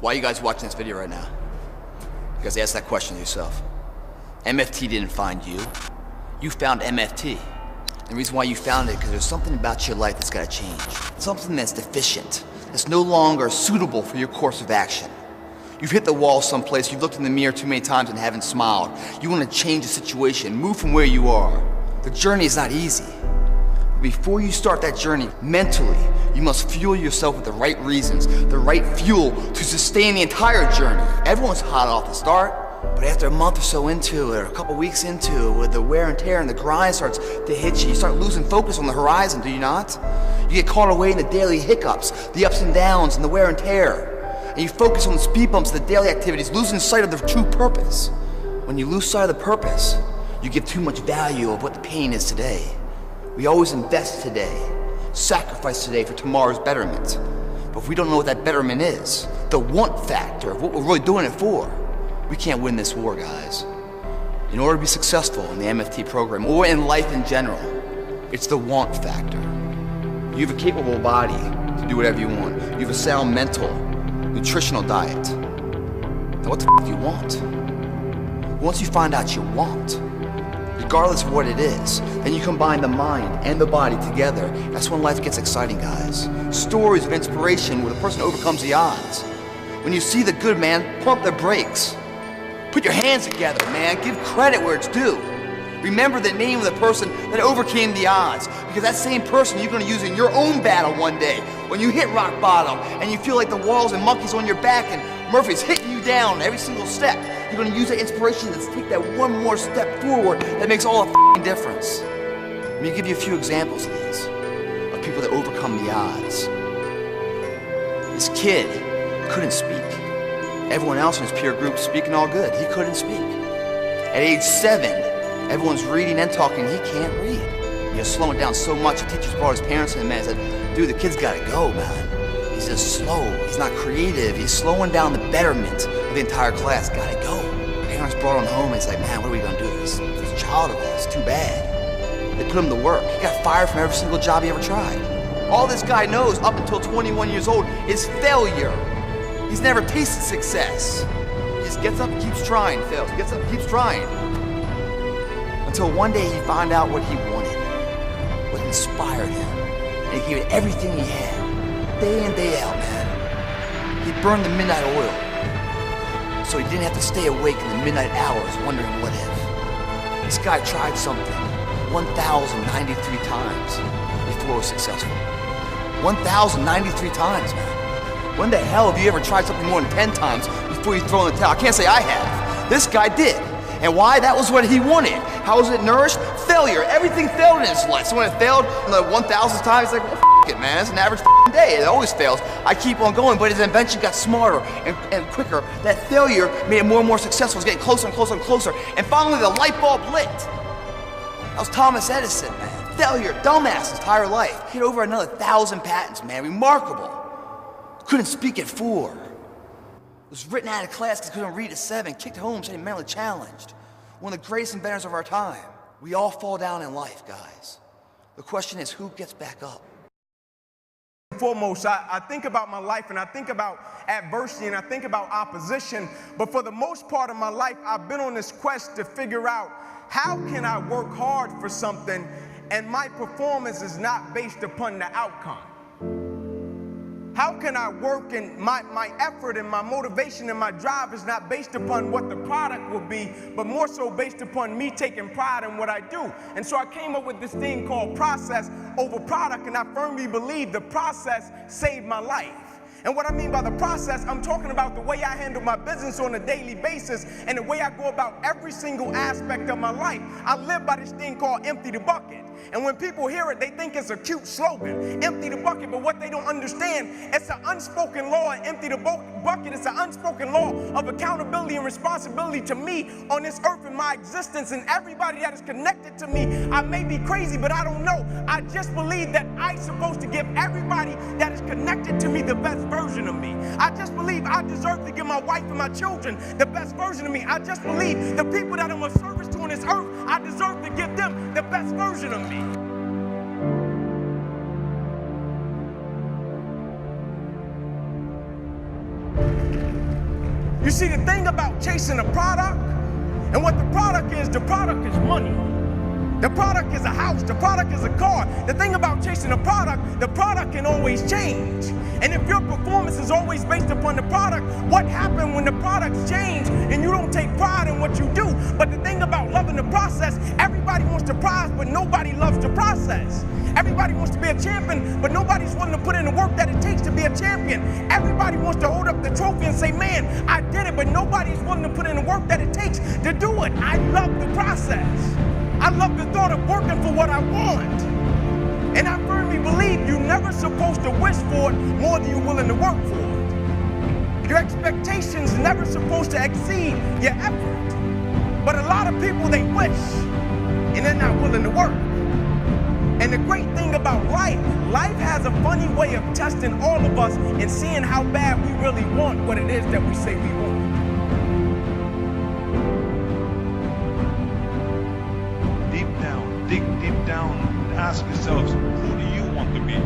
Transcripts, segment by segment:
Why are you guys watching this video right now? Because ask that question to yourself. MFT didn't find you. You found MFT. And the reason why you found it, because there's something about your life that's got to change. Something that's deficient, that's no longer suitable for your course of action. You've hit the wall someplace, you've looked in the mirror too many times and haven't smiled. You want to change the situation, move from where you are. The journey is not easy. But before you start that journey, mentally, you must fuel yourself with the right reasons, the right fuel to sustain the entire journey. Everyone's hot off the start, but after a month or so into it, or a couple weeks into it, with the wear and tear and the grind starts to hit you, you start losing focus on the horizon, do you not? You get caught away in the daily hiccups, the ups and downs, and the wear and tear. And you focus on the speed bumps, the daily activities, losing sight of the true purpose. When you lose sight of the purpose, you give too much value of what the pain is today. We always invest today, sacrifice today for tomorrow's betterment. But if we don't know what that betterment is, the want factor of what we're really doing it for, we can't win this war, guys. In order to be successful in the MFT program, or in life in general, it's the want factor. You have a capable body to do whatever you want. You have a sound mental, nutritional diet. Now what the f do you want? Once you find out you want, regardless of what it is, then you combine the mind and the body together. That's when life gets exciting, guys. Stories of inspiration where the person overcomes the odds. When you see the good man, pump the brakes. Put your hands together, man. Give credit where it's due. Remember the name of the person that overcame the odds, because that same person you're going to use in your own battle one day. When you hit rock bottom and you feel like the walls and monkeys on your back and Murphy's hitting you down every single step, you're going to use that inspiration to take that one more step forward that makes all the f***ing difference. Let me give you a few examples of these, of people that overcome the odds. This kid couldn't speak. Everyone else in his peer group speaking all good. He couldn't speak. At age 7, everyone's reading and talking. He can't read. He was slowing down so much, the teachers brought his parents in, man, and said, dude, the kid's gotta go, man. He's just slow. He's not creative. He's slowing down the betterment of the entire class. Gotta go. Parents brought him home and said, man, what are we gonna do with this child of ours? It's too bad. They put him to work. He got fired from every single job he ever tried. All this guy knows up until 21 years old is failure. He's never tasted success. He just gets up and keeps trying, fails. He gets up and keeps trying. Until one day he found out what he wanted, what inspired him. And he gave it everything he had, day in, day out, man. He burned the midnight oil, so he didn't have to stay awake in the midnight hours wondering what if. This guy tried something 1,093 times before it was successful. 1,093 times, man. When the hell have you ever tried something more than 10 times before you throw in the towel? I can't say I have. This guy did. And why? That was what he wanted. How was it nourished? Failure. Everything failed in his life. So when it failed the 1,000th time, he's like, well, f*** it, man. It's an average day. It always fails. I keep on going, but his invention got smarter and quicker. That failure made it more and more successful. It was getting closer and closer and closer. And finally, the light bulb lit. That was Thomas Edison, man. Failure, dumbass, his entire life. He had over another 1,000 patents, man. Remarkable. Couldn't speak at 4. Was written out of class because he couldn't read at 7. Kicked home, said he mentally challenged. One of the greatest inventors of our time. We all fall down in life, guys. The question is, who gets back up? Foremost, I think about my life and I think about adversity and I think about opposition, but for the most part of my life, I've been on this quest to figure out how can I work hard for something and my performance is not based upon the outcome. How can I work and my effort and my motivation and my drive is not based upon what the product will be, but more so based upon me taking pride in what I do. And so I came up with this thing called process over product, and I firmly believe the process saved my life. And what I mean by the process, I'm talking about the way I handle my business on a daily basis and the way I go about every single aspect of my life. I live by this thing called empty the bucket. And when people hear it, they think it's a cute slogan, empty the bucket, but what they don't understand, it's an unspoken law, and empty the bucket is an unspoken law of accountability and responsibility to me on this earth and my existence and everybody that is connected to me. I may be crazy, but I don't know. I just believe that I'm supposed to give everybody that is connected to me the best version of me. I just believe I deserve to give my wife and my children the best version of me. I just believe the people that I'm a service to on this earth, I deserve to give them the best version of me. You see, the thing about chasing a product, and what the product is money. The product is a house, the product is a car. The thing about chasing a product, the product can always change. And if your performance is always based upon the product, what happens when the products change and you don't take pride in what you do? But the thing about loving the process, everybody wants the prize, but nobody loves the process. Everybody wants to be a champion, but nobody's willing to put in the work that it takes to be a champion. Everybody wants to hold up the trophy and say, man, I did it, but nobody's willing to put in the work that it takes to do it. I love the process. I love the thought of working for what I want. And I firmly believe you're never supposed to wish for it more than you're willing to work for it. Your expectations never supposed to exceed your effort. But a lot of people, they wish, and they're not willing to work. And the great thing about life has a funny way of testing all of us and seeing how bad we really want what it is that we say we want. Dig deep down and ask yourselves, who do you want to be?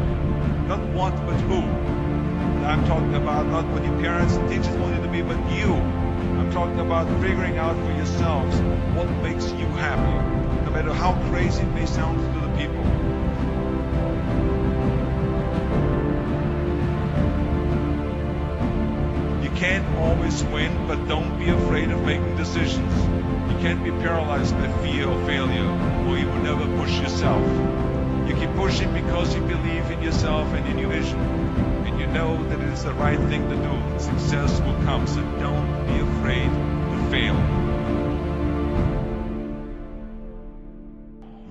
Not what, but who. And I'm talking about not what your parents and teachers want you to be, but you. I'm talking about figuring out for yourselves what makes you happy, no matter how crazy it may sound to the people. You can't always win, but don't be afraid of making decisions. You can't be paralyzed by fear or failure, or you will never push yourself. You keep pushing because you believe in yourself and in your vision, and you know that it is the right thing to do. Success will come, so don't be afraid to fail.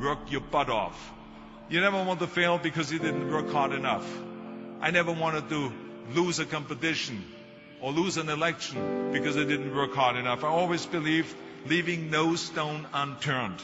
Work your butt off. You never want to fail because you didn't work hard enough. I never wanted to lose a competition or lose an election because I didn't work hard enough. I always believed leaving no stone unturned.